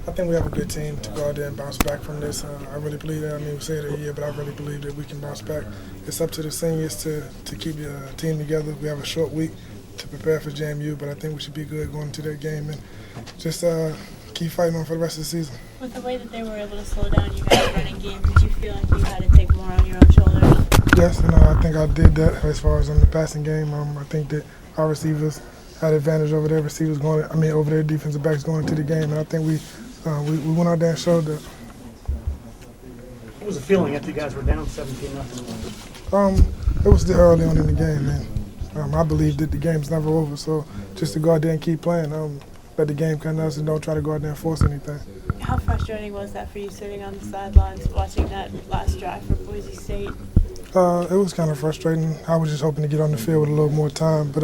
I think we have a good team to go out there and bounce back from this. I really believe that. I mean, we say it every year, but I really believe that we can bounce back. It's up to the seniors to keep the team together. We have a short week to prepare for JMU, but I think we should be good going into that game and just keep fighting on for the rest of the season. With the way that they were able to slow down you guys' running game, did you feel like you had to take more on your own shoulders? Yes, and I think I did that as far as in the passing game. I think that our receivers had advantage over their receivers over their defensive backs going into the game, and I think we went out there and showed that. What was the feeling after you guys were down 17-0? It was still early on in the game, and I believe that the game's never over. So just to go out there and keep playing, let the game come to us and don't try to go out there and force anything. How frustrating was that for you sitting on the sidelines watching that last drive for Boise State? It was kind of frustrating. I was just hoping to get on the field with a little more time, but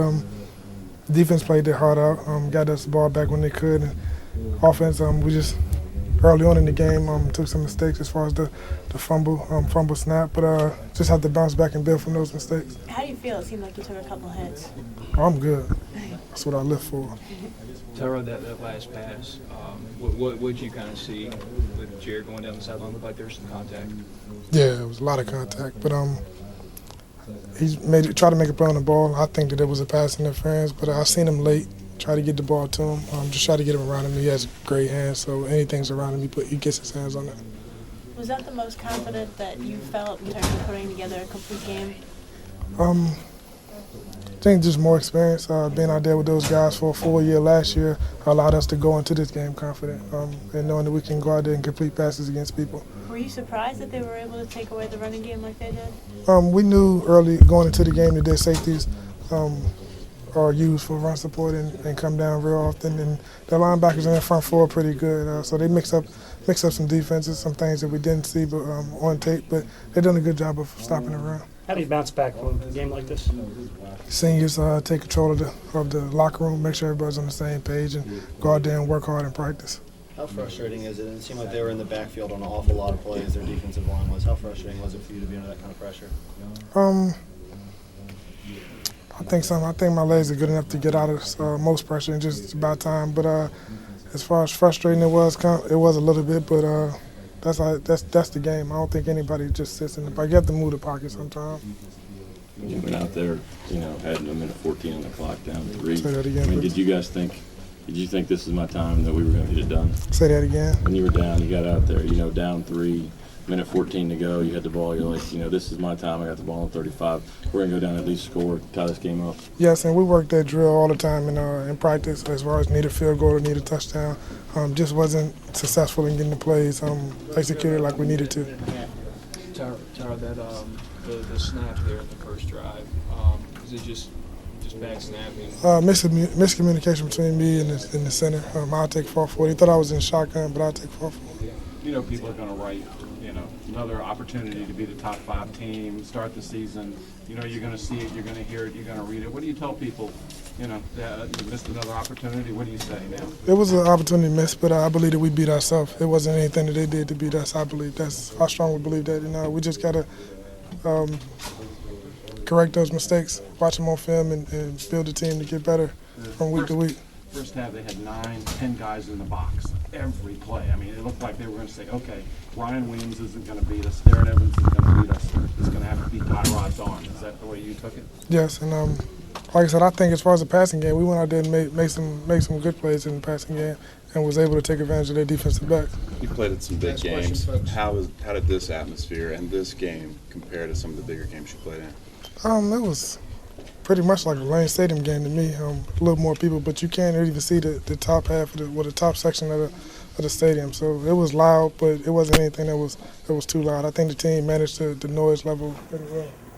defense played their heart out, got us the ball back when they could. And offense, we just early on in the game took some mistakes as far as the fumble snap, but just have to bounce back and build from those mistakes. How do you feel? It seemed like you took a couple hits. I'm good. That's what I live for. Tyrod, that last pass, what did you kind of see with Jared going down the sideline? Looked like there was some contact. Yeah, it was a lot of contact, but he tried to make a play on the ball. I think that it was a pass interference, but I seen him late. Try to get the ball to him. Just try to get him around him. He has great hands, so anything's around him, he gets his hands on it. Was that the most confident that you felt in terms of putting together a complete game? I think just more experience. Being out there with those guys for a full year last year allowed us to go into this game confident and knowing that we can go out there and complete passes against people. Were you surprised that they were able to take away the running game like they did? We knew early going into the game that their safeties are used for run support and come down real often, and their linebackers in their front four are pretty good. So they mix up some defenses, some things that we didn't see but on tape, but they've done a good job of stopping the run. How do you bounce back from a game like this? Seniors take control of the locker room, make sure everybody's on the same page, and go out there and work hard in practice. How frustrating is it? It seemed like they were in the backfield on an awful lot of plays. Their defensive line was. How frustrating was it for you to be under that kind of pressure? I think my legs are good enough to get out of most pressure, and just about time. But as far as frustrating it was a little bit. But that's the game. I don't think anybody just sits in the pocket. You have to move the pocket sometimes. You went out there, had a minute 14 on the clock, down 3. Say that again, did you think this is my time that we were going to get it done? Say that again. When you were down, you got out there, down 3, minute 14 to go, you had the ball, you're like, this is my time, I got the ball on 35. We're going to go down and at least score, tie this game up. Yes, and we work that drill all the time in practice as far as need a field goal or need a touchdown. Just wasn't successful in getting the plays executed like we needed to. Tyrod, that the snap there in the first drive, is it just bad snapping? Miscommunication between me and the center. I'll take 4-4. He thought I was in shotgun, but I'll take 4-4. People are going to write, another opportunity to be the top 5 team, start the season. You're going to see it, you're going to hear it, you're going to read it. What do you tell people, that you missed another opportunity? What do you say now? It was an opportunity missed, but I believe that we beat ourselves. It wasn't anything that they did to beat us. I strongly believe that. We just got to correct those mistakes, watch them on film, and build the team to get better from week to week. First half, they had 9, 10 guys in the box every play. I mean, it looked like they were going to say, okay, Ryan Williams isn't going to beat us, Darren Evans isn't going to beat us, it's going to have to beat Tyrod's arm. Is that the way you took it? Yes, and like I said, I think as far as the passing game, we went out there and made some good plays in the passing game and was able to take advantage of their defensive back. You played at some big games. How did this atmosphere and this game compare to some of the bigger games you played in? It was pretty much like a Lane Stadium game to me. A little more people, but you can't even see the top half of the top section of the stadium. So it was loud, but it wasn't anything that was too loud. I think the team managed the noise level very well.